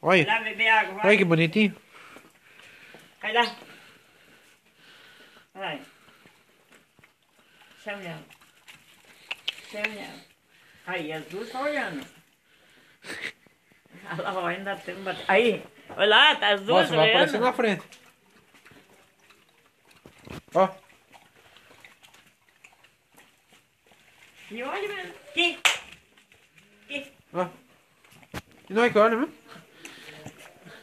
Olha. Vai lá beber água, vai. Olha que bonitinho. Vai lá. Vai. Chame ela. Chame ela. Aí, as duas estão olhando. Olha lá, ainda tem um bate... Aí, olha lá, tá as duas Nossa, vai olhando. aparecer na frente. Ó. E olha mesmo. Aqui. Ó. E não é que olha mesmo?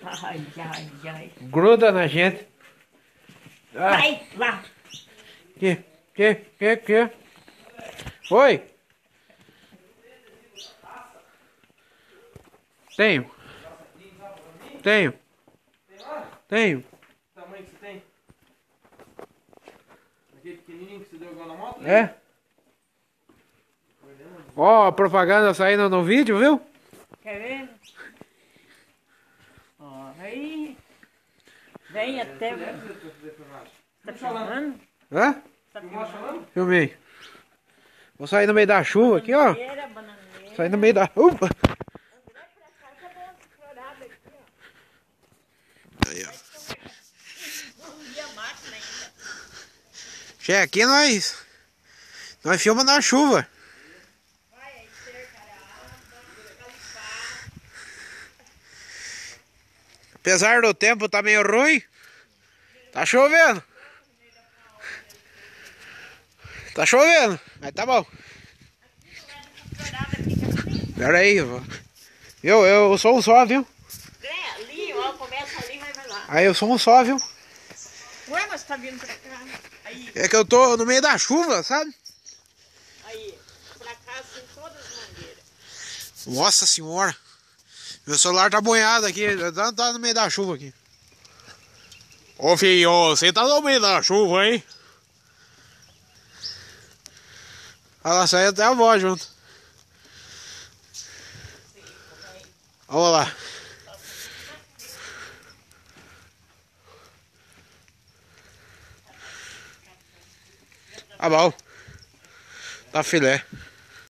Ai, ai, ai. Gruda na gente. Ah. Vai, lá. Que? Oi. Tenho. Tenho. Que tamanho que você tem? Aquele pequenininho que você deu igual na moto? É? Ó, a propaganda saindo no vídeo, viu? Quer ver? Ó, aí. Vem até... Tá filmando? Hã? Tá filmando? Filmei. Vou sair no meio da chuva aqui, ó. Bananeira, bananeira. Sair no meio da... Upa! Aí, ó. Che, aqui nós filmamos na chuva. Apesar do tempo tá meio ruim, tá chovendo. Tá chovendo, mas tá bom. Pera aí, eu sou um só, viu? É, ali, ó, começa ali, vai lá. Aí eu sou um só, viu? Ué, mas tá vindo pra cá. Aí, É que eu tô no meio da chuva, sabe? aí, pra cá, assim, todas as mangueiras. Nossa senhora. Meu celular tá banhado aqui, tá no meio da chuva aqui. Ô filho, você tá no meio da chuva, hein? Olha lá, saiu até a voz junto. Olha lá. Tá bom. Tá filé.